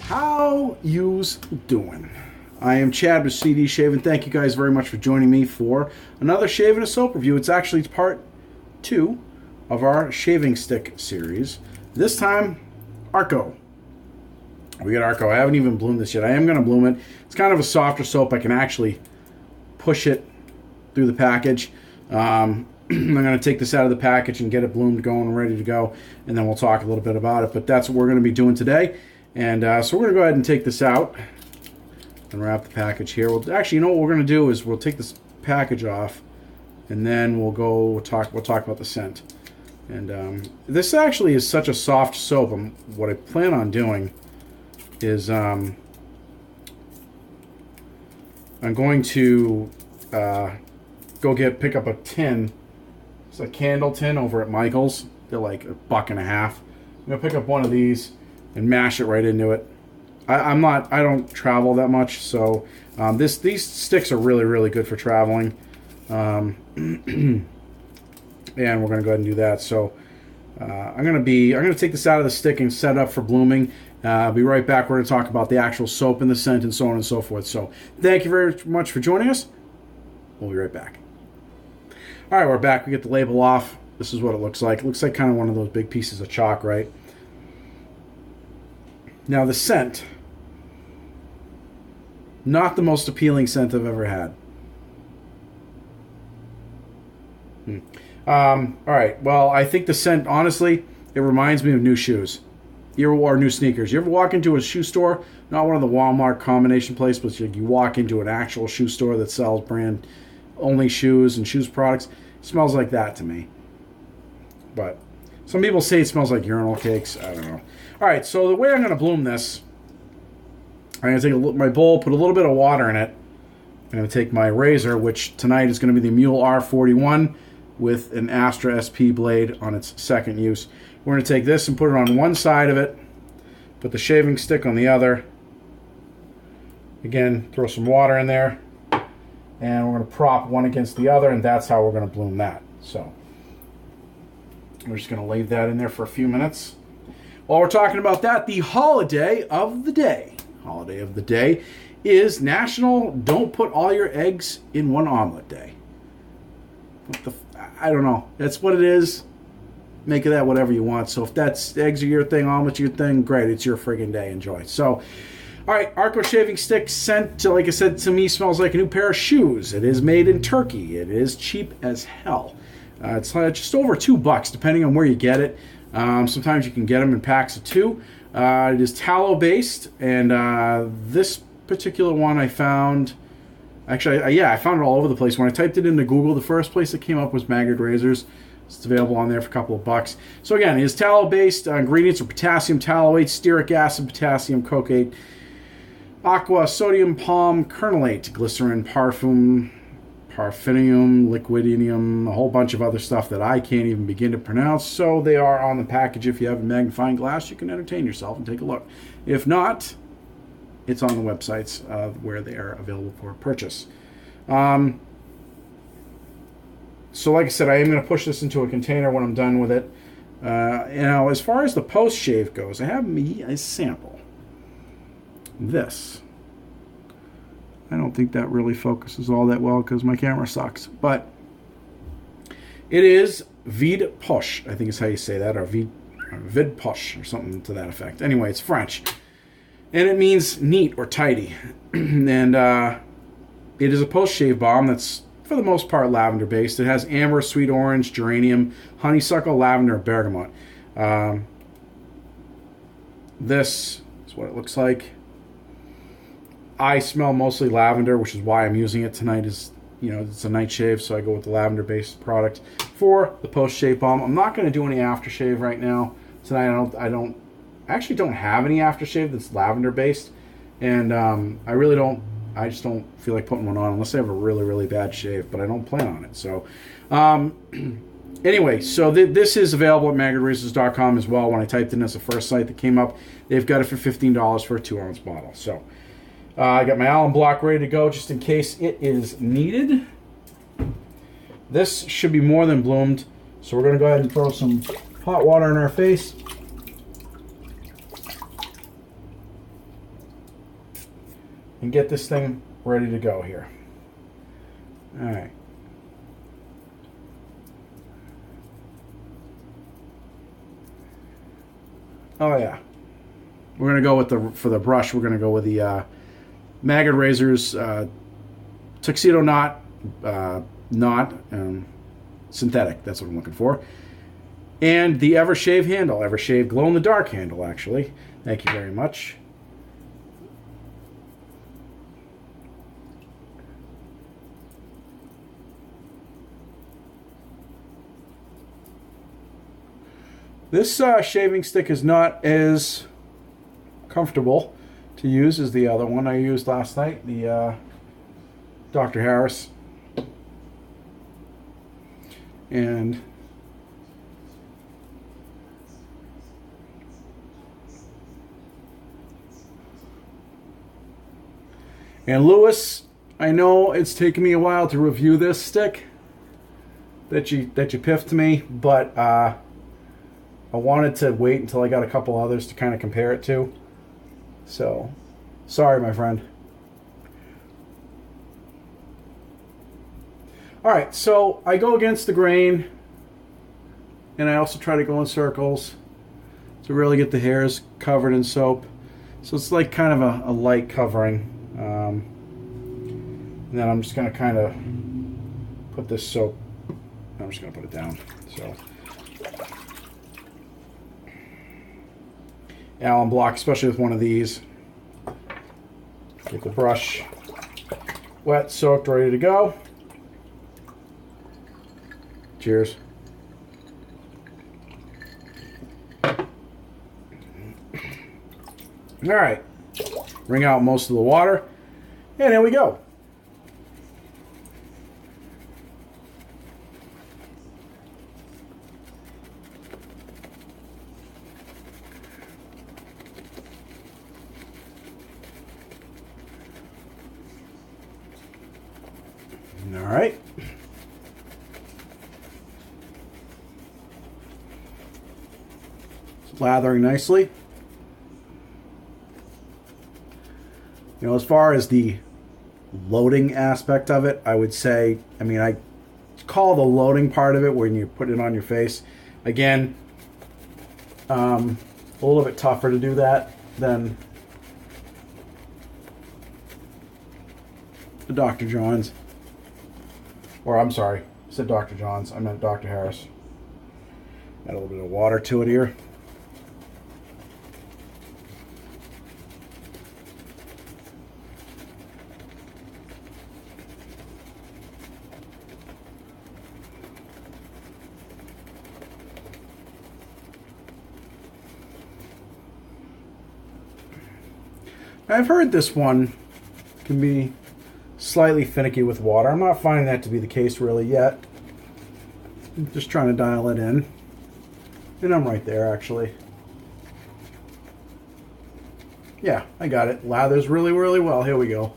How yous doing? I am Chad with CD Shave, and thank you guys very much for joining me for another Shave and a Soap review. It's actually part 2 of our shaving stick series. This time, Arko. We got Arko. I haven't even bloomed this yet. I am going to bloom it. It's kind of a softer soap. I can actually push it through the package. I'm going to take this out of the package and get it bloomed, going, ready to go, and then we'll talk a little bit about it. But that's what we're going to be doing today. And so we're going to go ahead and take this out and wrap the package here. Well, actually, you know what we're going to do is we'll take this package off, and then we'll talk about the scent. And this actually is such a soft soap. What I plan on doing is I'm going to pick up a tin. It's a candle tin over at Michael's. They're like $1.50. I'm gonna pick up one of these and mash it right into it. I don't travel that much, so these sticks are really good for traveling. And we're gonna go ahead and do that. So I'm gonna take this out of the stick and set it up for blooming. I'll be right back. We're gonna talk about the actual soap and the scent and so on and so forth. So thank you very much for joining us. We'll be right back. All right, we're back. We get the label off. This is what it looks like. It looks like kind of one of those big pieces of chalk, right? Now the scent, not the most appealing scent I've ever had. All right, well, I think the scent, honestly, it reminds me of new shoes. Or new sneakers. You ever walk into a shoe store, not one of the Walmart combination places, but you walk into an actual shoe store that sells brand only shoes and shoes products. It smells like that to me. But some people say it smells like urinal cakes. I don't know. All right, so the way I'm going to bloom this, I'm going to take my bowl, put a little bit of water in it. I'm going to take my razor, which tonight is going to be the Mule R41 with an Astra SP blade on its second use. We're going to take this and put it on one side of it, put the shaving stick on the other. Again, throw some water in there, and we're going to prop one against the other, and that's how we're going to bloom that. So we're just going to leave that in there for a few minutes. While we're talking about that, the holiday of the day is National Don't Put All Your Eggs in One Omelet Day. I don't know. That's what it is. Make of that whatever you want. So if that's eggs are your thing, omelets your thing, great. It's your friggin' day. Enjoy. So, all right, Arko shaving stick scent, like I said, to me smells like a new pair of shoes. It is made in Turkey. It is cheap as hell. It's just over $2, depending on where you get it. Sometimes you can get them in packs of 2. It is tallow based, and this particular one I found. Actually, I found it all over the place. When I typed it into Google, the first place that came up was Maggard Razors. It's available on there for a couple of bucks. So again, it is tallow-based. Ingredients are potassium tallowate, stearic acid, potassium cocoate, aqua, sodium palm kernelate, glycerin, parfinium, liquidinium, a whole bunch of other stuff that I can't even begin to pronounce. So they are on the package. If you have a magnifying glass, you can entertain yourself and take a look. If not, it's on the websites where they are available for purchase. So like I said, I am going to push this into a container when I'm done with it. As far as the post-shave goes, I have me a sample. This. I don't think that really focuses all that well because my camera sucks. But it is Vide Poche, I think is how you say that, or Vide Poche, or something to that effect. Anyway, it's French. And it means neat or tidy. And it is a post-shave balm that's, for the most part, lavender-based. It has amber, sweet orange, geranium, honeysuckle, lavender, bergamot. This is what it looks like. I smell mostly lavender, which is why I'm using it tonight. It's a night shave, so I go with the lavender-based product for the post-shave balm. I'm not going to do any aftershave right now. Tonight, I actually don't have any aftershave that's lavender-based, and I just don't feel like putting one on unless I have a really bad shave, but I don't plan on it. So, anyway, so this is available at maggardrazors.com as well. When I typed in as the first site that came up, they've got it for $15 for a 2-ounce bottle. So, I got my alum block ready to go just in case it is needed. This should be more than bloomed, so we're going to go ahead and throw some hot water in our face. and get this thing ready to go here. All right. Oh yeah. We're gonna go with for the brush. We're gonna go with the Maggot Razors Tuxedo Knot synthetic. That's what I'm looking for. And the Evershave handle, Evershave glow in the dark handle. Actually, thank you very much. This shaving stick is not as comfortable to use as the other one I used last night, the Dr. Harris. And Lewis, I know it's taken me a while to review this stick that you piffed me, but I wanted to wait until I got a couple others to kind of compare it to. So, sorry, my friend. All right, so I go against the grain, and I also try to go in circles to really get the hairs covered in soap. So it's like kind of a light covering. And then I'm just going to kind of put this soap, I'm just going to put it down. So, Allen block, especially with one of these. Get the brush wet, soaked, ready to go. Cheers. All right. Wring out most of the water. And here we go. All right. It's lathering nicely. You know, as far as the loading aspect of it, I would say, I mean, I call the loading part of it when you put it on your face. Again, a little bit tougher to do that than the Dr. John's. Or, I'm sorry, I said Dr. John's. I meant Dr. Harris. Add a little bit of water to it here. I've heard this one can be slightly finicky with water. I'm not finding that to be the case really yet. I'm just trying to dial it in. And I'm right there, actually. Yeah, I got it. Lathers really, really well. Here we go.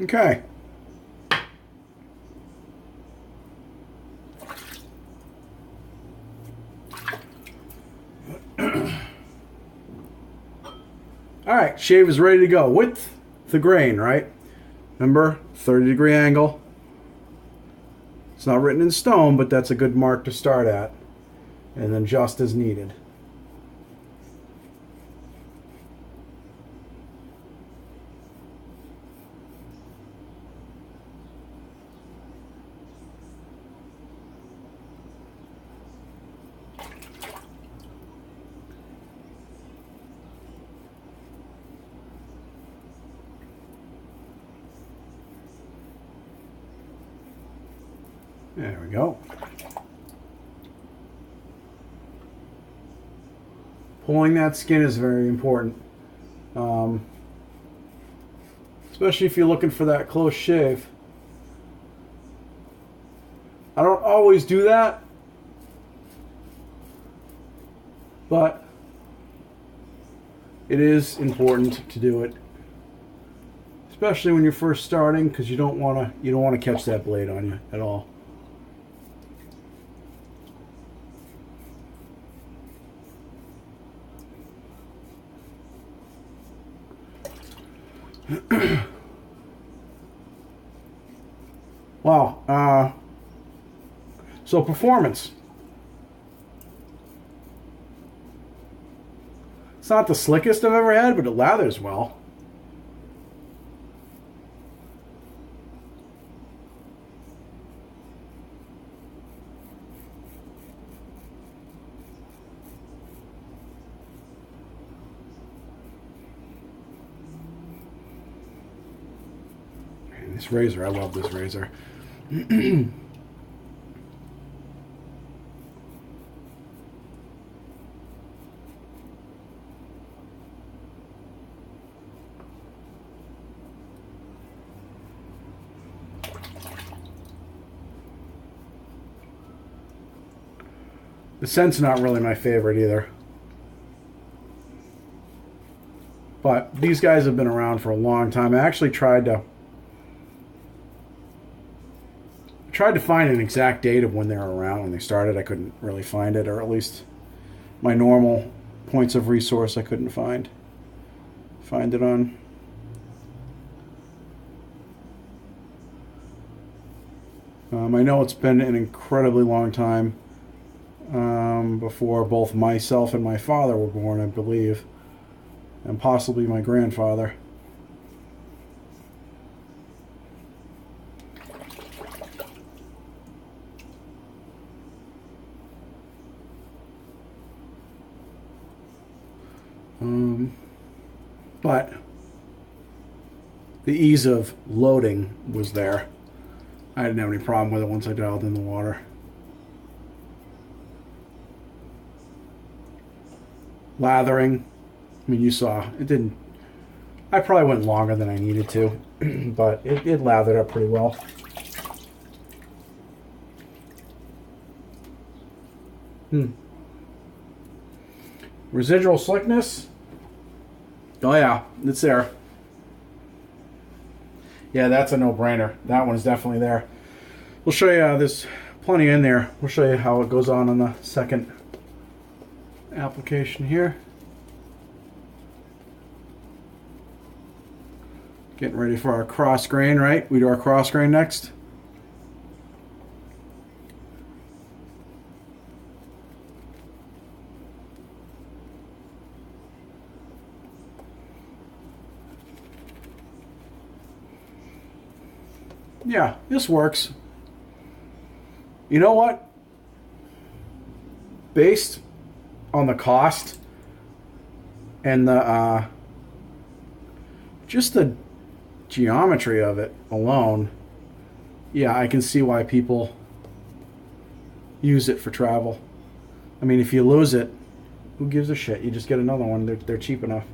Okay. All right, shave is ready to go with the grain, right? Remember, 30-degree angle. It's not written in stone, but that's a good mark to start at. And then just as needed. There we go. Pulling that skin is very important. Especially if you're looking for that close shave. I don't always do that, but it is important to do it, especially when you're first starting, because you don't want to catch that blade on you at all. Wow. So performance. It's not the slickest I've ever had, but it lathers well. Man, this razor, I love this razor. The scent's not really my favorite either. But these guys have been around for a long time. I actually tried to find an exact date of when they were around. When they started, I couldn't really find it, or at least my normal points of resource I couldn't find it on. I know it's been an incredibly long time before both myself and my father were born, I believe, and possibly my grandfather. But the ease of loading was there. I didn't have any problem with it once I dialed in the water. Lathering, I mean, you saw it didn't. I probably went longer than I needed to, but it lathered up pretty well. Residual slickness. Oh yeah, it's there. Yeah, that's a no-brainer. That one is definitely there. We'll show you. There's plenty in there. We'll show you how it goes on the second application here. Getting ready for our cross grain, right? We do our cross grain next. Yeah, this works. You know what? Based on the cost and the just the geometry of it alone, yeah, I can see why people use it for travel. I mean, if you lose it, who gives a shit? You just get another one. They're cheap enough.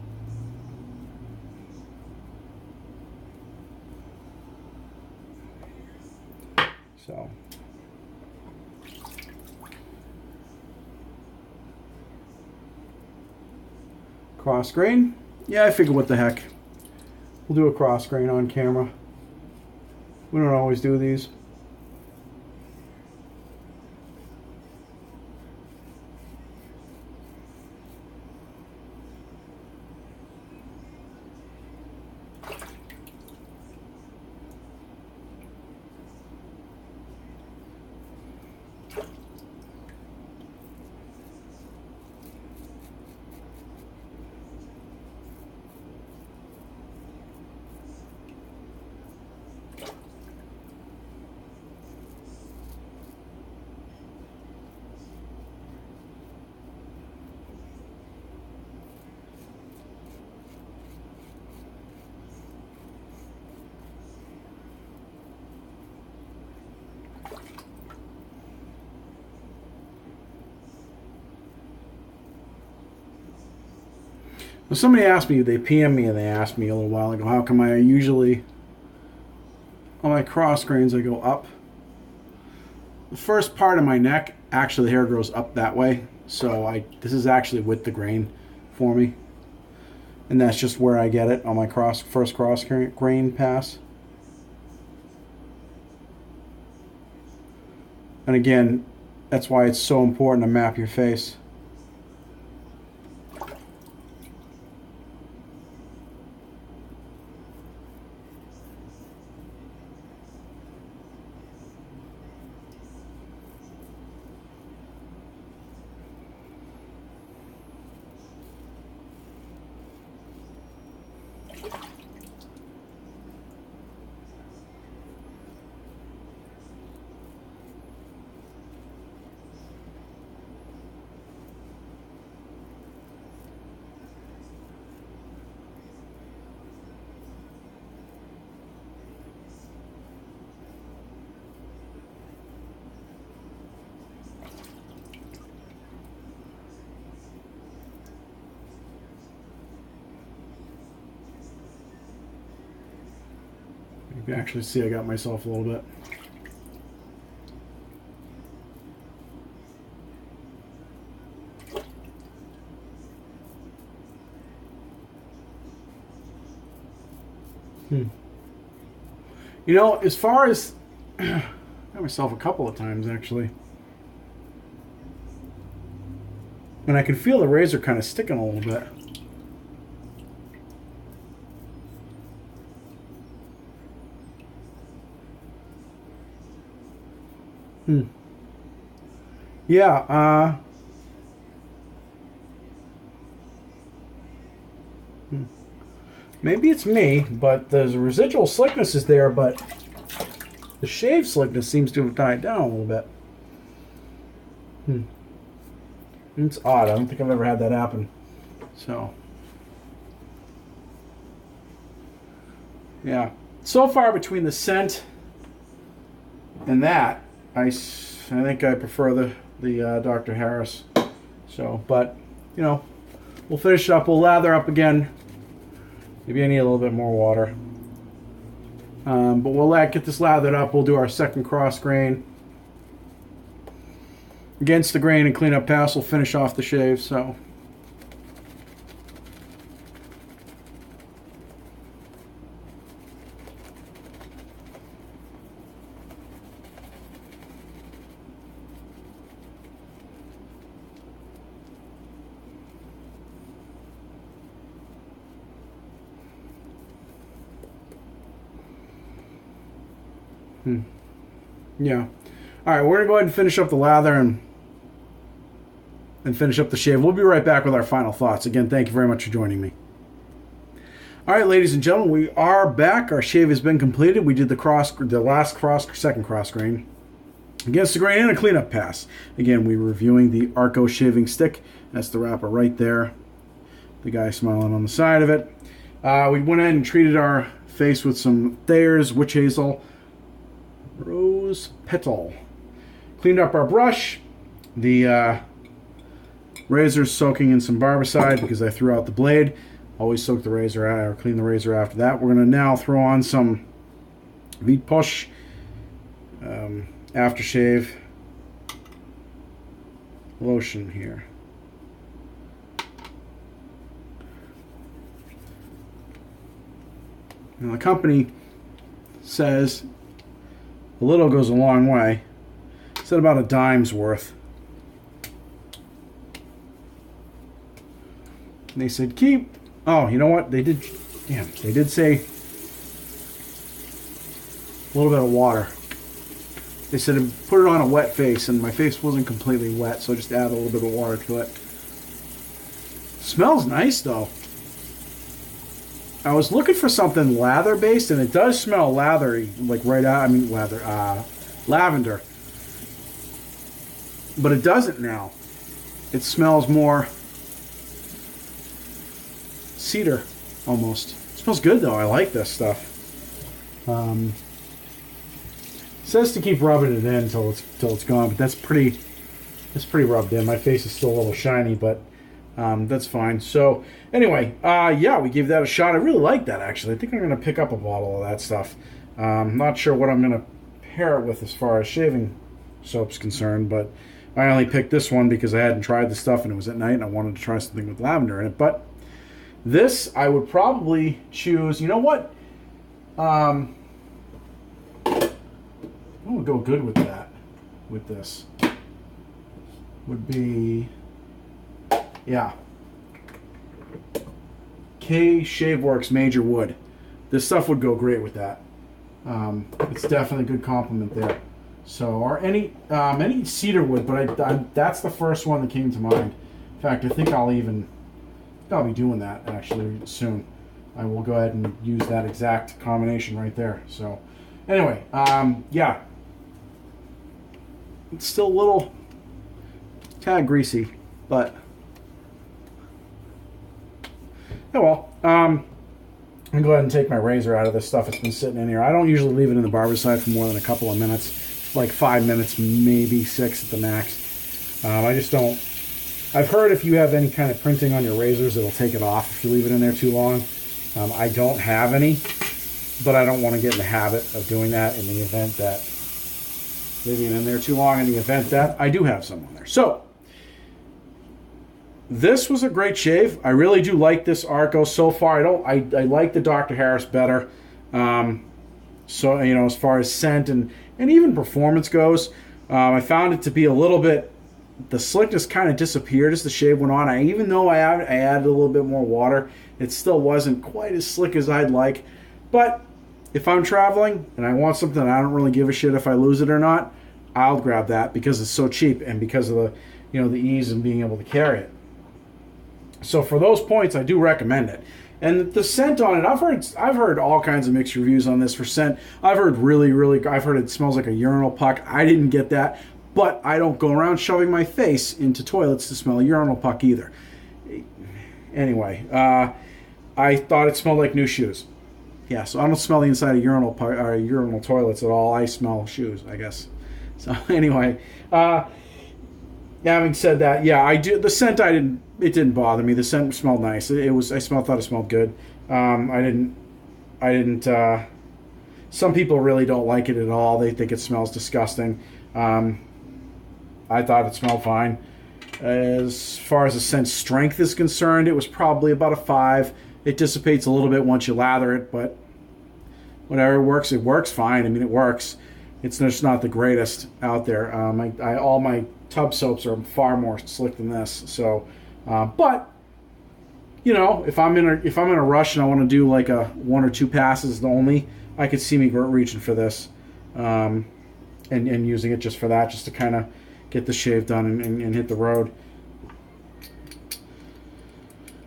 So cross grain. Yeah, I figured what the heck. We'll do a cross grain on camera. We don't always do these. Well, somebody asked me, they PM me and they asked me a little while ago, how come I usually, on my cross grains, I go up. The first part of my neck, actually the hair grows up that way. So this is actually with the grain for me. And that's just where I get it on my first cross grain pass. And again, that's why it's so important to map your face. You can actually see I got myself a little bit. You know, as far as I got myself a couple of times actually, and I can feel the razor kind of sticking a little bit. Yeah, maybe it's me, but the residual slickness is there, but the shave slickness seems to have died down a little bit. It's odd. I don't think I've ever had that happen. So, yeah. So far between the scent and that, I think I prefer the Dr. Harris. So, but, you know, we'll finish it up. We'll lather up again. Maybe I need a little bit more water. But we'll get this lathered up. We'll do our second cross grain against the grain and cleanup pass. We'll finish off the shave. So. Yeah. All right, we're going to go ahead and finish up the lather and finish up the shave. We'll be right back with our final thoughts. Again, thank you very much for joining me. All right, ladies and gentlemen, we are back. Our shave has been completed. We did the second cross grain against the grain and a cleanup pass. Again, we were reviewing the Arko shaving stick. That's the wrapper right there. The guy smiling on the side of it. We went ahead and treated our face with some Thayer's Witch Hazel Rose Petal. Cleaned up our brush. The razor's soaking in some barbicide because I threw out the blade. Always soak the razor out, or clean the razor after that. We're going to now throw on some Vite Push aftershave lotion here. Now the company says a little goes a long way. It said about a dime's worth. And they said keep. Oh, you know what? They did. Damn, they did say a little bit of water. They said put it on a wet face, and my face wasn't completely wet, so I just add a little bit of water to it. Smells nice though. I was looking for something lather based, and it does smell lathery, like right out. I mean lavender, but it doesn't now. It smells more cedar, almost. It smells good though. I like this stuff. It says to keep rubbing it in until it's gone, but that's pretty rubbed in. My face is still a little shiny, but That's fine. So anyway, yeah, we gave that a shot. I really like that, actually. I think I'm going to pick up a bottle of that stuff. Not sure what I'm going to pair it with as far as shaving soap's concerned, but I only picked this one because I hadn't tried the stuff and it was at night and I wanted to try something with lavender in it. But this, I would probably choose, you know what? What would go good with that, with this? Would be, yeah, K Shaveworks Major Wood. This stuff would go great with that. It's definitely a good compliment there. So, or any cedar wood, but that's the first one that came to mind. In fact, I think I'll be doing that actually soon. I will go ahead and use that exact combination right there. So, anyway, yeah, it's still a little tad greasy, but oh well. I'm gonna go ahead and take my razor out of this stuff. It's been sitting in here. I don't usually leave it in the barber side for more than a couple of minutes, like 5 minutes, maybe 6 at the max. I just don't. I've heard if you have any kind of printing on your razors, it'll take it off if you leave it in there too long. I don't have any, but I don't want to get in the habit of doing that in the event that leaving it in there too long, in the event that I do have some on there. So this was a great shave. I really do like this Arko so far. I like the Dr. Harris better. So, you know, as far as scent and even performance goes, I found it to be a little bit, the slickness kind of disappeared as the shave went on. Even though I added a little bit more water, it still wasn't quite as slick as I'd like. But if I'm traveling and I want something, I don't really give a shit if I lose it or not, I'll grab that because it's so cheap and because of the, you know, the ease in being able to carry it. So for those points, I do recommend it. And the scent on it, I've heard all kinds of mixed reviews on this for scent. I've heard I've heard it smells like a urinal puck. I didn't get that, but I don't go around shoving my face into toilets to smell a urinal puck either. Anyway, I thought it smelled like new shoes. Yeah, so I don't smell the inside of urinal toilets at all. I smell shoes, I guess. So anyway, having said that, yeah, I do. The scent, it didn't bother me. The scent smelled nice. Thought it smelled good. I didn't. Some people really don't like it at all. They think it smells disgusting. I thought it smelled fine. As far as the scent strength is concerned, it was probably about a 5. It dissipates a little bit once you lather it, but whatever, it works fine. I mean, it works. It's just not the greatest out there. All my tub soaps are far more slick than this. So, but you know, if I'm in a rush and I want to do like a 1 or 2 passes only, I could see me reaching for this, and using it just for that, just to kind of get the shave done and hit the road.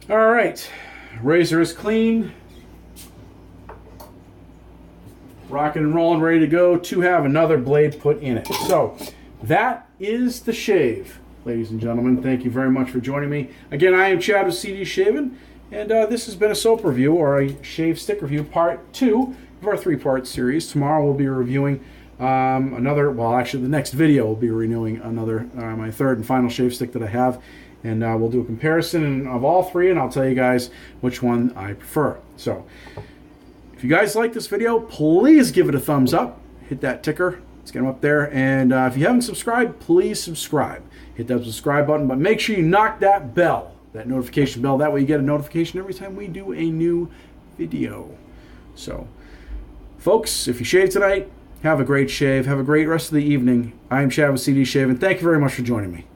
All right, razor is clean, rocking and rolling, ready to go to have another blade put in it. So that is the shave, ladies and gentlemen. Thank you very much for joining me. Again, I am Chad with CD Shaving, and this has been a soap review, or a shave stick review, part 2 of our 3-part series. Tomorrow we'll be reviewing the next video will be renewing another, my 3rd and final shave stick that I have, and we'll do a comparison of all 3, and I'll tell you guys which one I prefer. So if you guys like this video, please give it a thumbs up, hit that ticker, let's get them up there, and if you haven't subscribed, please subscribe. Hit that subscribe button, but make sure you knock that bell, that notification bell, that way you get a notification every time we do a new video. So folks, if you shave tonight, have a great shave. Have a great rest of the evening. I am Chad with CD Shaving. Thank you very much for joining me.